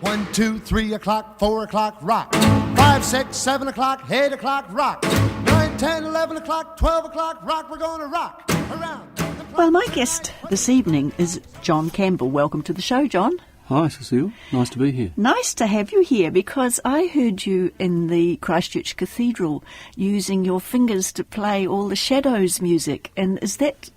1, 2, 3 o'clock, 4 o'clock, rock. 5, 6, 7 o'clock, 8 o'clock, rock. 9, 10, 11 o'clock, 12 o'clock, rock. We're going to rock around. Well, my guest this evening is John Campbell. Welcome to the show, John. Hi, Cecile. Nice to be here. Nice to have you here because I heard you in the Christchurch Cathedral using your fingers to play all the Shadows music. And is that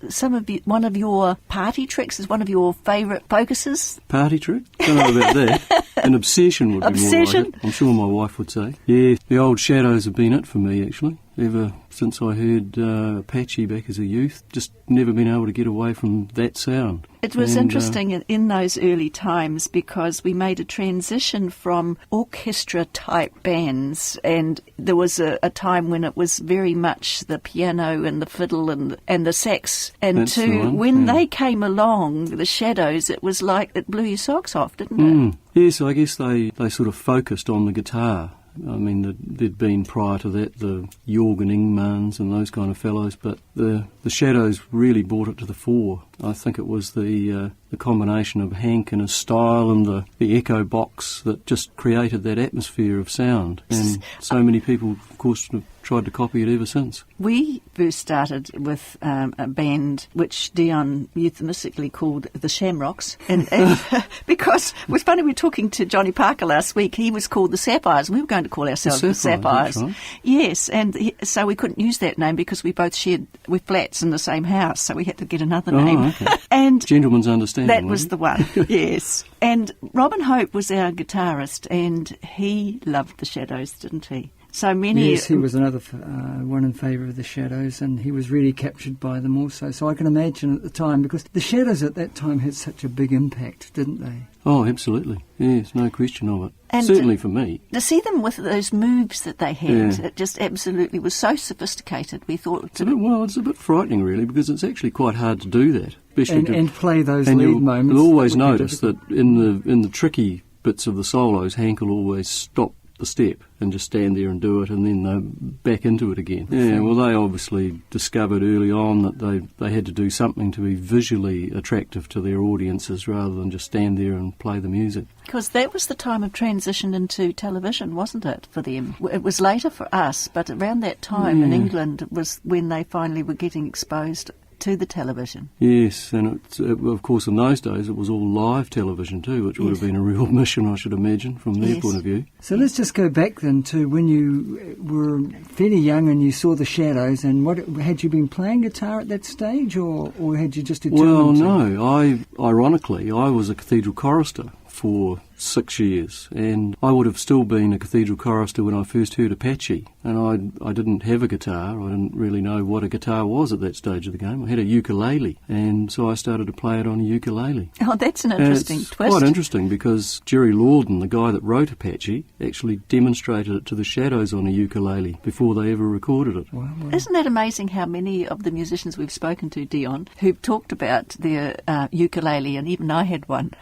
one of your party tricks? Is one of your favourite focuses? Party trick? Don't know about that. An obsession would be more like it. I'm sure my wife would say. Yeah, the old Shadows have been it for me, actually. Ever since I heard Apache back as a youth, just never been able to get away from that sound. It was interesting in those early times because we made a transition from orchestra-type bands, and there was a time when it was very much the piano and the fiddle and the sax. And That's the one, when they came along, the Shadows, it was like it blew your socks off, didn't it? Yes, I guess they sort of focused on the guitar. I mean, there'd been prior to that the Jorg and Ingmans and those kind of fellows, but the Shadows really brought it to the fore. I think it was the combination of Hank and his style and the echo box that just created that atmosphere of sound. And so many people, of course, have tried to copy it ever since. We first started with a band which Dion euphemistically called the Shamrocks. And because it was funny, we were talking to Johnny Parker last week. He was called the Sapphires. We were going to call ourselves the Sapphires. Right. Yes, and so we couldn't use that name because we both shared with flats in the same house, so we had to get another name. Okay. And Gentleman's Understanding. That was the one, yes. And Robin Hope was our guitarist, and he loved the Shadows, didn't he? So many. Yes, he was another one in favour of the Shadows, and he was really captured by them also. So I can imagine at the time, because the Shadows at that time had such a big impact, didn't they? Oh, absolutely. Yes, no question of it. And certainly for me. To see them with those moves that they had, it just absolutely was so sophisticated. We thought it's a bit frightening, really, because it's actually quite hard to do that, especially and play those lead moments. You'll always notice that in the tricky bits of the solos, Hank will always stop the step and just stand there and do it, and then back into it again. Yeah, well, they obviously discovered early on that they had to do something to be visually attractive to their audiences rather than just stand there and play the music. Because that was the time of transition into television, wasn't it, for them? It was later for us, but around that time in England was when they finally were getting exposed to the television. Yes, and of course in those days it was all live television too, which would have been a real mission, I should imagine, from their point of view. So let's just go back then to when you were fairly young and you saw the Shadows, and had you been playing guitar at that stage, or had you just determined to? Well, no, ironically I was a cathedral chorister for 6 years, and I would have still been a cathedral chorister when I first heard Apache, and I didn't have a guitar. I didn't really know what a guitar was at that stage of the game. I had a ukulele, and so I started to play it on a ukulele. Oh, that's an interesting twist. Quite interesting, because Jerry Lorden, the guy that wrote Apache, actually demonstrated it to the Shadows on a ukulele before they ever recorded it. Wow. Isn't that amazing how many of the musicians we've spoken to, Dion, who've talked about their ukulele, and even I had one.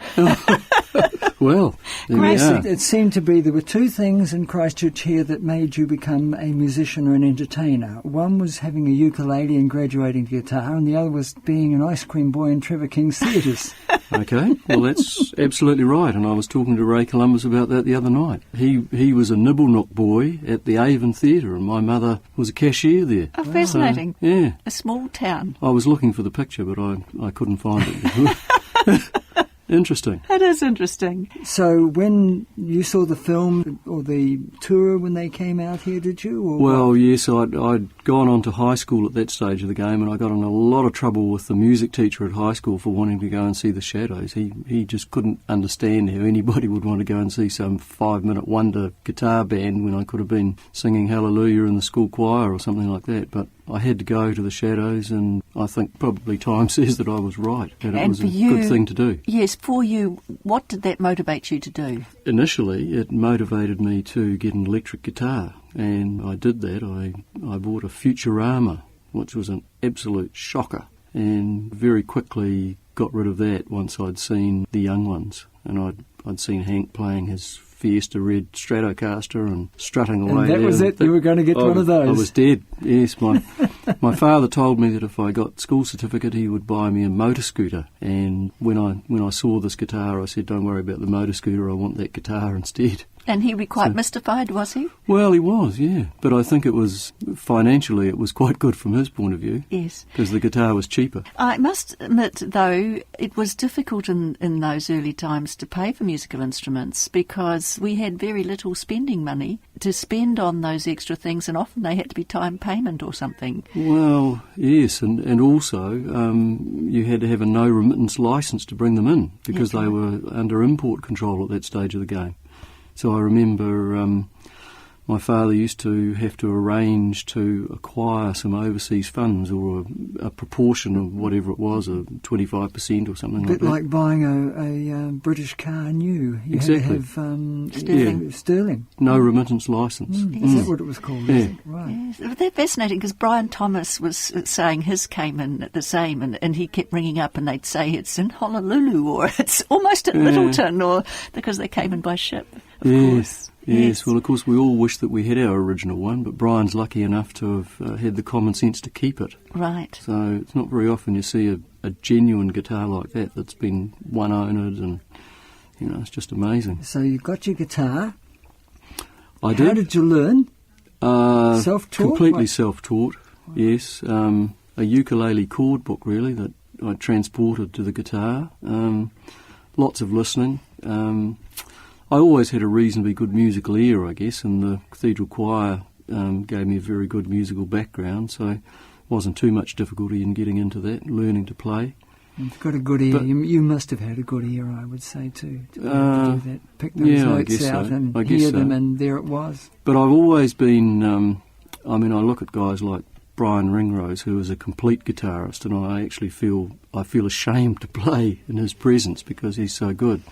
Well, it seemed to be there were two things in Christchurch here that made you become a musician or an entertainer. One was having a ukulele and graduating to guitar, and the other was being an ice cream boy in Trevor King's theatres. Okay, well that's absolutely right, and I was talking to Ray Columbus about that the other night. He was a nibble nook boy at the Avon Theatre, and my mother was a cashier there. Oh, fascinating. So, yeah. A small town. I was looking for the picture, but I couldn't find it. Interesting. It is interesting. So when you saw the film or the tour when they came out here, did you? Or well, yes, I'd gone on to high school at that stage of the game, and I got in a lot of trouble with the music teacher at high school for wanting to go and see the Shadows. He just couldn't understand how anybody would want to go and see some 5-minute wonder guitar band when I could have been singing Hallelujah in the school choir or something like that. But I had to go to the Shadows, and I think probably time says that I was right, that it was a good thing to do. Yes, for you, what did that motivate you to do? Initially, it motivated me to get an electric guitar, and I did that. I bought a Futurama, which was an absolute shocker, and very quickly got rid of that once I'd seen the young ones, and I'd seen Hank playing his Fiesta Red Stratocaster and strutting away. And that was it? You were going to get one of those? I was dead, yes. My father told me that if I got school certificate, he would buy me a motor scooter. And when I saw this guitar, I said, "Don't worry about the motor scooter. I want that guitar instead." And he was quite mystified, was he? Well, he was, yeah. But I think it was, financially, it was quite good from his point of view. Yes. Because the guitar was cheaper. I must admit, though, it was difficult in those early times to pay for musical instruments because we had very little spending money to spend on those extra things, and often they had to be time payment or something. Well, yes, and also you had to have a no remittance licence to bring them in because they were under import control at that stage of the game. So I remember my father used to have to arrange to acquire some overseas funds or a proportion of whatever it was, 25% or something like that. A bit like buying a British car new. You Exactly. had to have sterling. No remittance licence. Is that what it was called? Yeah. Is it? Right. Yes, they're fascinating because Brian Thomas was saying his came in at the same, and he kept ringing up and they'd say it's in Honolulu or it's almost at Littleton, or because they came in by ship. Of course. Yes, well, of course, we all wish that we had our original one, but Brian's lucky enough to have had the common sense to keep it. Right. So it's not very often you see a genuine guitar like that that's been one-owned, and, you know, it's just amazing. So you got your guitar. I did. How did you learn? Self-taught? Completely What? self-taught, yes. A ukulele chord book, really, that I transported to the guitar. Lots of listening. I always had a reasonably good musical ear, I guess, and the cathedral choir gave me a very good musical background, so it wasn't too much difficulty in getting into that, learning to play. You've got a good ear. But- You must have had a good ear, I would say, too, to be able to do that. Pick those yeah, I notes guess out so. and I guess hear so. them, and there it was. But I've always been, I look at guys like Brian Ringrose, who is a complete guitarist, and I actually feel ashamed to play in his presence because he's so good.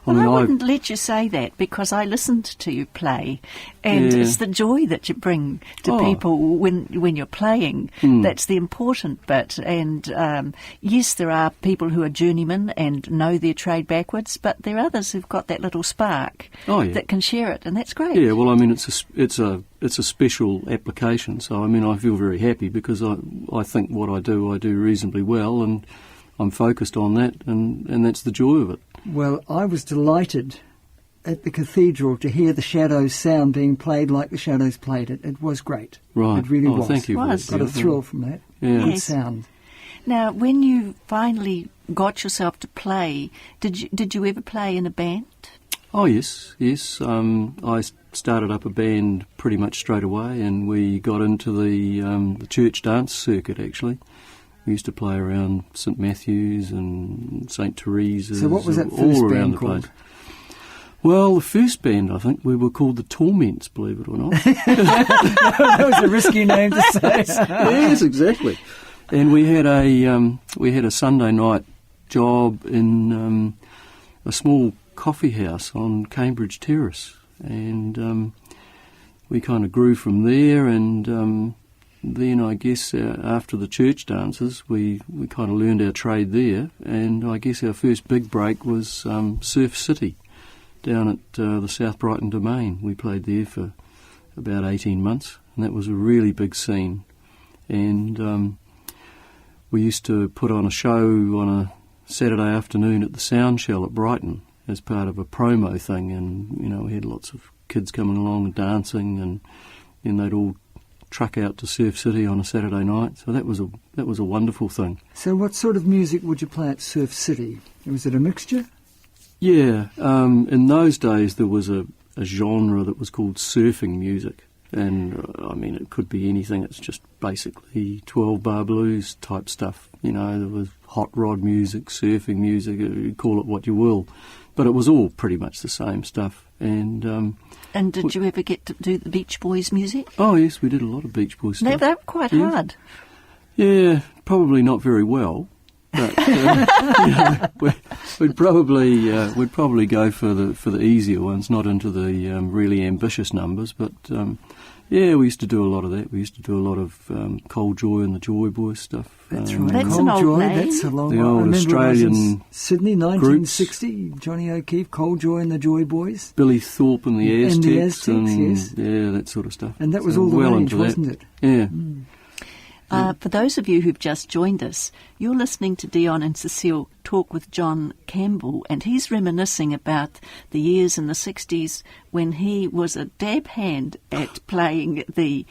Well, I wouldn't let you say that because I listened to you play, and it's the joy that you bring to people when you're playing that's the important bit. And yes, there are people who are journeymen and know their trade backwards, but there are others who've got that little spark that can share it, and that's great. Yeah, well, I mean, it's a special application, so I mean, I feel very happy because I think what I do reasonably well, and I'm focused on that, and that's the joy of it. Well, I was delighted at the cathedral to hear the Shadows sound being played like the Shadows played it. It was great. Right. It really was. Thank you. It was. For Got that. a thrill from that. Yeah. Good Yes. sound. Now, when you finally got yourself to play, did you ever play in a band? Oh, yes. I started up a band pretty much straight away, and we got into the church dance circuit, actually. We used to play around St Matthew's and St Teresa's. So what was that all first around band the called? place. Well, the first band, I think, we were called the Torments, believe it or not. That was a risky name to say. Yes, exactly. And we had a Sunday night job in a small coffee house on Cambridge Terrace, and we kind of grew from there. And then I guess after the church dances, we kind of learned our trade there. And I guess our first big break was Surf City down at the South Brighton Domain. We played there for about 18 months, and that was a really big scene. And we used to put on a show on a Saturday afternoon at the Sound Shell at Brighton as part of a promo thing, and you know, we had lots of kids coming along and dancing, and then they'd all truck out to Surf City on a Saturday night. So that was a wonderful thing. So what sort of music would you play at Surf City? Was it a mixture? Yeah, in those days there was a genre that was called surfing music, and I mean, it could be anything. It's just basically 12-bar blues type stuff. You know, there was hot rod music, surfing music, you call it what you will, but it was all pretty much the same stuff. And did you ever get to do the Beach Boys music? oh yes, we did a lot of Beach Boys stuff. They were quite Yes. hard. Yeah, probably not very well, but you know, we'd probably go for the easier ones, not into the really ambitious numbers. But yeah, we used to do a lot of that. We used to do a lot of Cold Joy and the Joy Boys stuff. That's right. That's Cold an old Joy. name. That's a long The one. I old remember Australian it was in Sydney, 1960. Johnny O'Keefe, Cold Joy and the Joy Boys. Billy Thorpe and the Aztecs, Aztecs, yes. yeah, that sort of stuff. And that was So all the well rage, into that. wasn't it? Yeah. For those of you who've just joined us, you're listening to Dion and Cecile talk with John Campbell, and he's reminiscing about the years in the 60s when he was a dab hand at playing the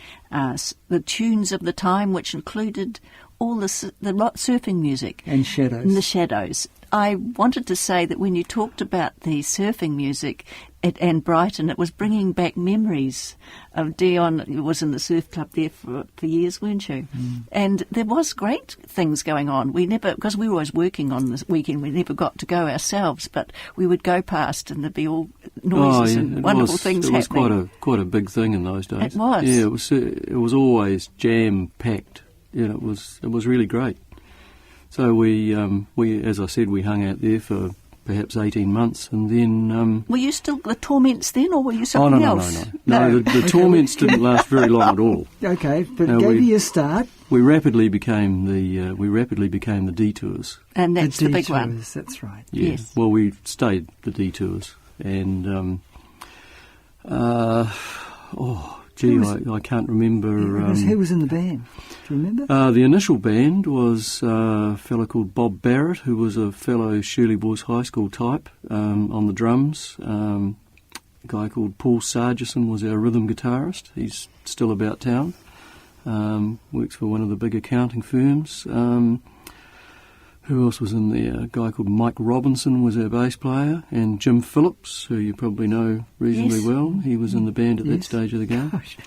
tunes of the time, which included all the surfing music. And shadows. And the shadows. I wanted to say that when you talked about the surfing music and Brighton, it was bringing back memories of Dion. You was in the surf club there for years, weren't you? And there was great things going on. Because we were always working on this weekend, we never got to go ourselves, but we would go past and there'd be all noises and wonderful things happening. It was quite a big thing in those days. It was. Yeah, it was always jam-packed. Yeah, it was really great. So we, as I said, we hung out there for perhaps 18 months, and then... were you still the Torments then, or were you something else? No, the Torments didn't last very long at all. Okay, but gave you a start. We rapidly became the Detours. And that's the big one. That's right. Yeah. Yes. Well, we stayed the Detours, and I can't remember. Who was in the band? Do you remember? The initial band was a fellow called Bob Barrett, who was a fellow Shirley Boys High School type, on the drums. A guy called Paul Sargison was our rhythm guitarist. He's still about town. Works for one of the big accounting firms. Who else was in there? A guy called Mike Robinson was our bass player, and Jim Phillips, who you probably know reasonably well. He was in the band at that stage of the game. Gosh.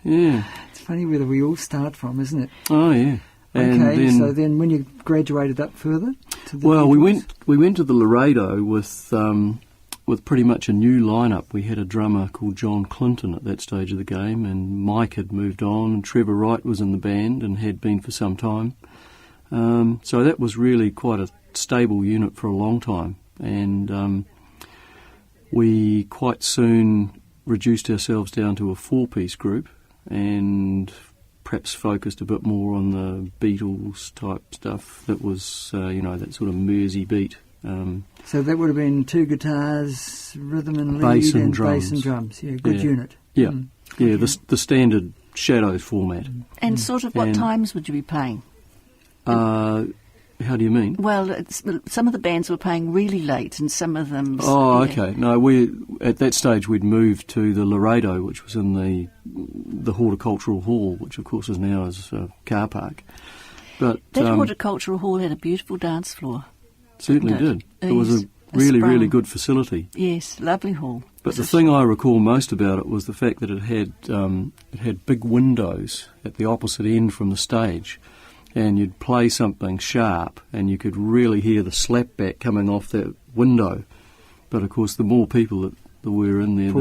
Yeah. It's funny where we all start from, isn't it? Oh, yeah. Okay, so then when you graduated up further? We went to the Laredo with pretty much a new lineup. We had a drummer called John Clinton at that stage of the game, and Mike had moved on, and Trevor Wright was in the band and had been for some time. So that was really quite a stable unit for a long time, and we quite soon reduced ourselves down to a four-piece group and perhaps focused a bit more on the Beatles type stuff that was, that sort of Mersey beat. So that would have been two guitars, rhythm and lead, bass and drums. Bass and drums. Yeah, good unit. Yeah, okay. The standard Shadows format. And sort of what times would you be playing? How do you mean? Well, some of the bands were playing really late, and some of them... Oh, okay. No, at that stage we'd moved to the Laredo, which was in the Horticultural Hall, which of course is now as a car park. But that Horticultural Hall had a beautiful dance floor. Certainly did. It was a really good facility. Yes, lovely hall. But the thing I recall most about it was the fact that it had big windows at the opposite end from the stage. And you'd play something sharp, and you could really hear the slapback coming off that window. But of course, the more people that were in there,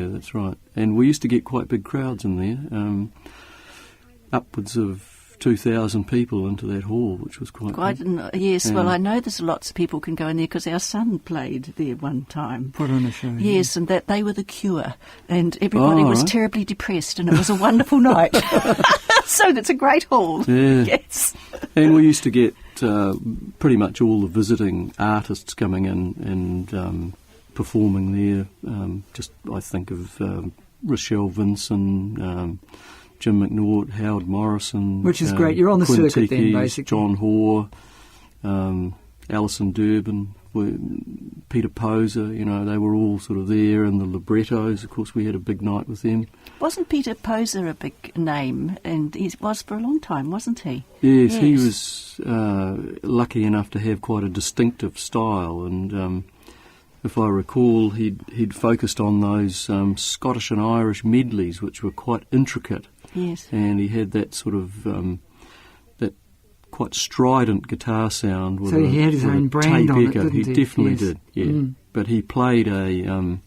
that's right. And we used to get quite big crowds in there, upwards of 2,000 people into that hall, which was quite big. Yes, well, I know there's lots of people can go in there because our son played there one time. Put on a show. Yes, and that they were the Cure, and everybody was terribly depressed, and it was a wonderful night. So that's a great hall. Yeah. Yes. And we used to get pretty much all the visiting artists coming in and performing there. I think of Rochelle Vinson, Jim McNaught, Howard Morrison. Which is great. You're on the Quinn circuit then, Tikis, basically. John Hoare, Alison Durbin, Peter Poser, they were all sort of there, and the Librettos. Of course, we had a big night with them. Wasn't Peter Poser a big name? And he was for a long time, wasn't he? Yes. He was lucky enough to have quite a distinctive style, and if I recall, he'd focused on those Scottish and Irish medleys, which were quite intricate. Yes. And he had that sort of that quite strident guitar sound. With so he had his own brand on it, didn't he? He definitely did, yeah. But he played an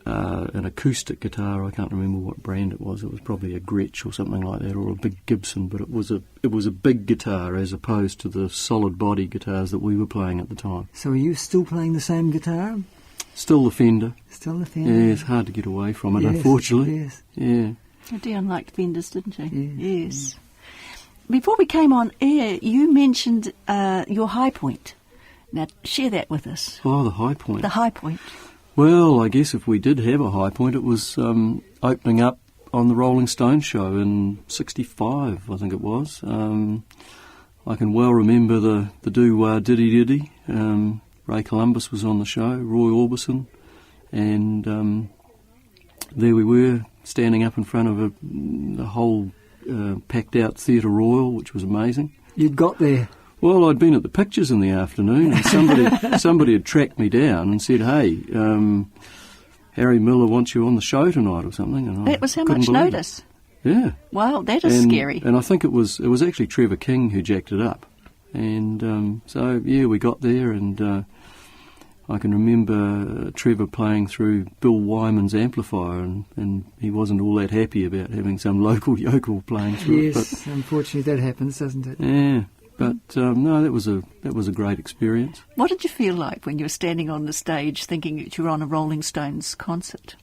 acoustic guitar. I can't remember what brand it was. It was probably a Gretsch or something like that, or a big Gibson. But it was a big guitar as opposed to the solid body guitars that we were playing at the time. So are you still playing the same guitar? Still the Fender. Still the Fender. Yeah, it's hard to get away from it, unfortunately. Yes. Yeah. Dion liked Fenders, didn't you? Yes. Before we came on air, you mentioned your high point. Now, share that with us. Oh, the high point. The high point. Well, I guess if we did have a high point, it was opening up on the Rolling Stones show in '65, I think it was. I can well remember the doo-wah diddy-diddy. Ray Columbus was on the show, Roy Orbison, and there we were, standing up in front of a whole packed-out Theatre Royal, which was amazing. You'd got there. Well, I'd been at the pictures in the afternoon, and somebody had tracked me down and said, "Hey, Harry Miller wants you on the show tonight," or something. And That was how much notice? Yeah. Wow, that is scary. And I think it was actually Trevor King who jacked it up. And so, yeah, we got there, and I can remember Trevor playing through Bill Wyman's amplifier, and he wasn't all that happy about having some local yokel playing through it. Yes, unfortunately that happens, doesn't it? Yeah, but no, that was a great experience. What did you feel like when you were standing on the stage thinking that you were on a Rolling Stones concert?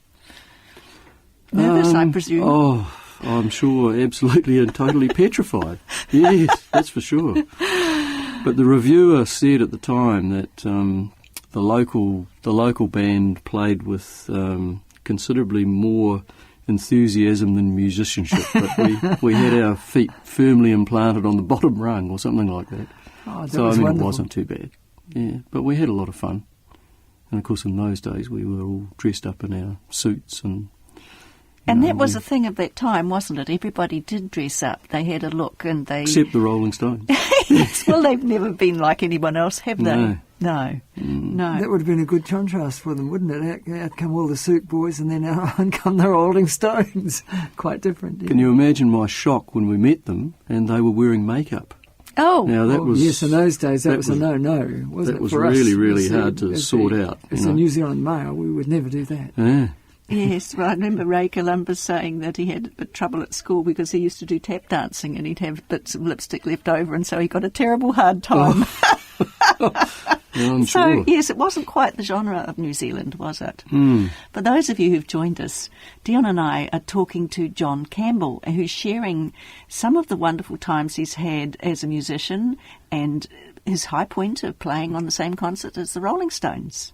Nervous, I presume? Oh, I'm sure, absolutely and totally petrified. Yes, that's for sure. But the reviewer said at the time that the local band played with considerably more enthusiasm than musicianship, but we had our feet firmly implanted on the bottom rung or something like that. Oh, that so was wonderful. It wasn't too bad. Yeah, but we had a lot of fun. And of course in those days we were all dressed up in our suits and that was a thing of that time, wasn't it? Everybody did dress up. They had a look, and they... Except the Rolling Stones. Yes, well, they've never been like anyone else, have they? No. No. That would have been a good contrast for them, wouldn't it? Out come all the suit boys, and then out come the Rolling Stones. Quite different. Yeah. Can you imagine my shock when we met them and they were wearing makeup? Oh. Now that was... Yes, in those days that was a no-no, wasn't it? That was for us, really hard to sort out. As a New Zealand male, we would never do that. Yeah. Yes, well, I remember Ray Columbus saying that he had a bit of trouble at school because he used to do tap dancing and he'd have bits of lipstick left over, and so he got a terrible hard time. Yeah, I'm So, sure. yes, it wasn't quite the genre of New Zealand, was it? Mm. For those of you who've joined us, Dion and I are talking to John Campbell, who's sharing some of the wonderful times he's had as a musician and his high point of playing on the same concert as the Rolling Stones.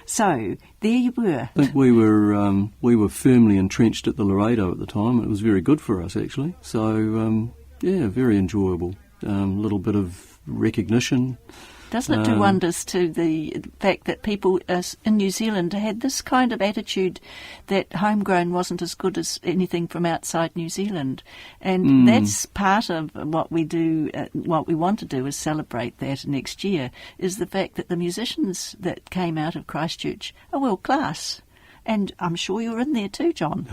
So, there you were. I think we were firmly entrenched at the Laredo at the time. It was very good for us, actually. So, yeah, very enjoyable. Little bit of recognition. Doesn't it do wonders to the fact that people in New Zealand had this kind of attitude that homegrown wasn't as good as anything from outside New Zealand? And that's part of what we do, what we want to do is celebrate that next year, is the fact that the musicians that came out of Christchurch are world class. And I'm sure you're in there too, John.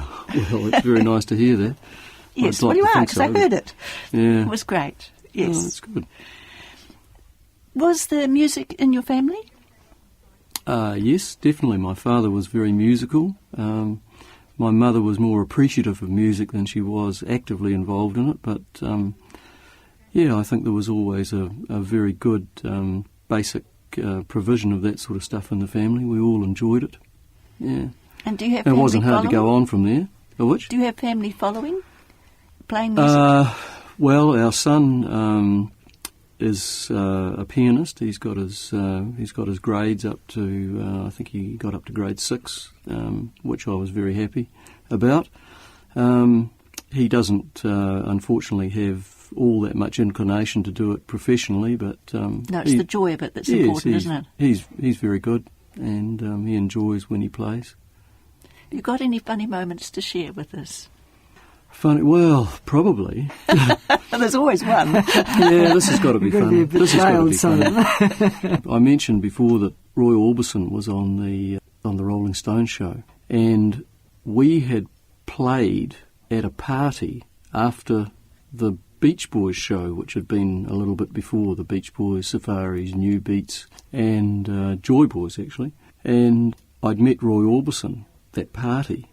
Well, it's very nice to hear that. Yes, I'd like well you to are, think because I heard it. Yeah. It was great, yes. Oh, that's good. Was there music in your family? Yes, definitely. My father was very musical. My mother was more appreciative of music than she was actively involved in it. But, yeah, I think there was always a very good basic provision of that sort of stuff in the family. We all enjoyed it. Yeah. And do you have It family wasn't hard to go on from there. Which? Do you have family following? Playing music? Well, our son... is a pianist. He's got his grades up to I think he got up to grade 6, which I was very happy about. He doesn't unfortunately have all that much inclination to do it professionally, but no, it's the joy of it that's important, isn't it? He's very good, and he enjoys when he plays. Have you got any funny moments to share with us? Funny? Well, probably. There's always one. Yeah, this has got to be funny. This has got to be funny. I mentioned before that Roy Orbison was on the Rolling Stones show, and we had played at a party after the Beach Boys show, which had been a little bit before the Beach Boys, Safaris, New Beats, and Joy Boys actually. And I'd met Roy Orbison at that party.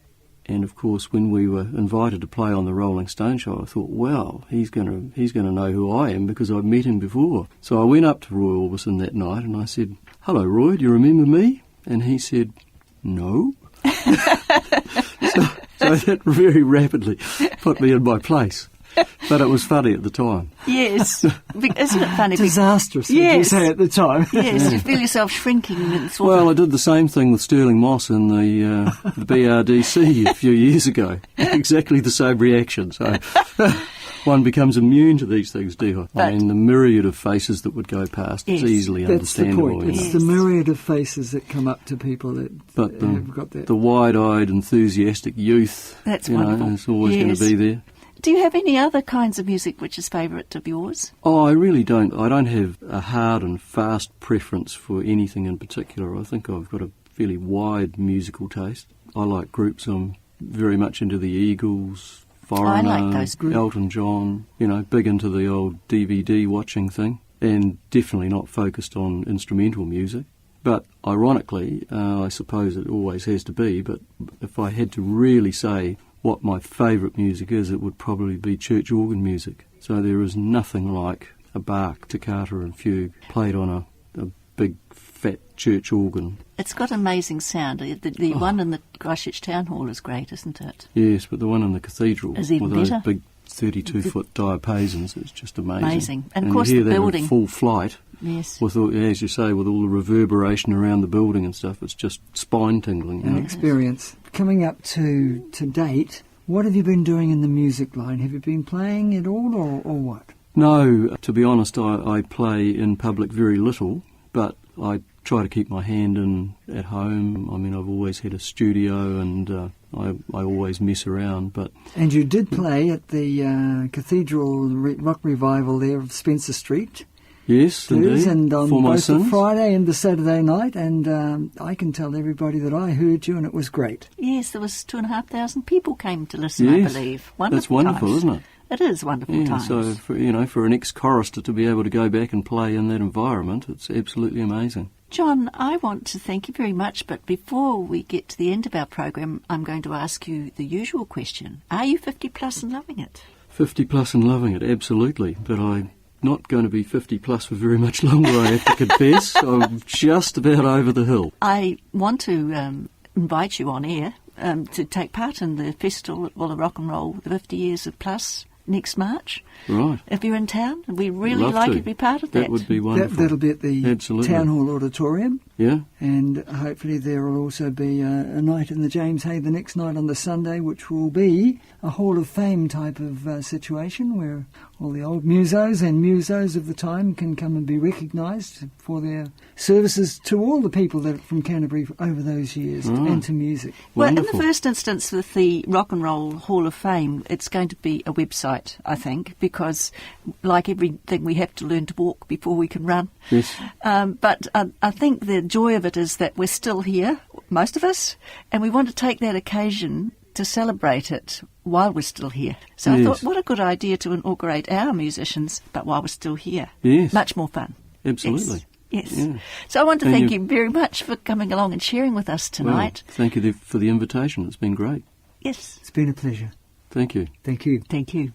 And of course, when we were invited to play on the Rolling Stone show, I thought, "Wow, he's going to know who I am because I've met him before." So I went up to Roy Orbison that night and I said, "Hello, Roy, do you remember me?" And he said, "No." So that very rapidly put me in my place. But it was funny at the time. Yes. Isn't it funny? Disastrous, would you Yes. say at the time? Yes, you feel yourself shrinking and sort Well, I of... did the same thing with Sterling Moss in the BRDC a few years ago. Exactly the same reaction. So one becomes immune to these things, Dion. I But- mean, the myriad of faces that would go past, Yes. it's easily That's the understandable. point. you It's know. the myriad of faces that come up to people that But have got that. the wide-eyed, enthusiastic youth, That's you know, wonderful. is always Yes. going to be there. Do you have any other kinds of music which is favourite of yours? Oh, I really don't. I don't have a hard and fast preference for anything in particular. I think I've got a fairly wide musical taste. I like groups. I'm very much into the Eagles, Foreigner, I like those groups. Elton John, you know, big into the old DVD watching thing, and definitely not focused on instrumental music. But ironically, I suppose it always has to be, but if I had to really say what my favourite music is, it would probably be church organ music. So there is nothing like a Bach, toccata and fugue played on a big fat church organ. It's got amazing sound. The one in the Christchurch Town Hall is great, isn't it? Yes, but the one in the cathedral Is even with those better. big 32-foot diapasons, it's just amazing. Amazing. And of course you hear the that in building. full flight, Yes. with all, as you say, with all the reverberation around the building and stuff, it's just spine-tingling. You An know? experience. Coming up to date, what have you been doing in the music line? Have you been playing at all or what? No, to be honest, I play in public very little, but I try to keep my hand in at home. I mean, I've always had a studio and I always mess around, but And you did play at the Cathedral Rock Revival there of Spencer Street. yes, Blues, indeed, and on for my both the sins. Friday and the Saturday night, and I can tell everybody that I heard you and it was great. Yes, there was 2,500 people came to listen, Yes, I believe. Wonderful that's wonderful, times. isn't it? It is wonderful Yeah, times. so for an ex-chorister to be able to go back and play in that environment, it's absolutely amazing. John, I want to thank you very much, but before we get to the end of our program, I'm going to ask you the usual question. Are you 50 plus and loving it? 50 plus and loving it, absolutely, but I'm not going to be 50 plus for very much longer, I have to confess. I'm just about over the hill. I want to invite you on air to take part in the festival at Walla Rock and Roll, the 50 years of plus, next March. Right. If you're in town, we'd really Love like to. you to be part of that. That would be wonderful. That'll be at the Absolutely. Town Hall Auditorium, Yeah? and hopefully there will also be a night in the James Hay the next night on the Sunday, which will be a Hall of Fame type of situation where all the old musos and musos of the time can come and be recognised for their services to all the people that from Canterbury over those years Right. and to music. Well, in Wonderful. the first instance, with the Rock and Roll Hall of Fame, it's going to be a website, I think, because like everything, we have to learn to walk before we can run. Yes. But I think the joy of it is that we're still here, most of us, and we want to take that occasion to celebrate it while we're still here. So I Yes. thought, what a good idea to inaugurate our musicians, but while we're still here. Yes. Much more fun. Absolutely. Yes. Yeah. So I want to And thank you- you very much for coming along and sharing with us tonight. Well, thank you for the invitation. It's been great. Yes. It's been a pleasure. Thank you. Thank you. Thank you.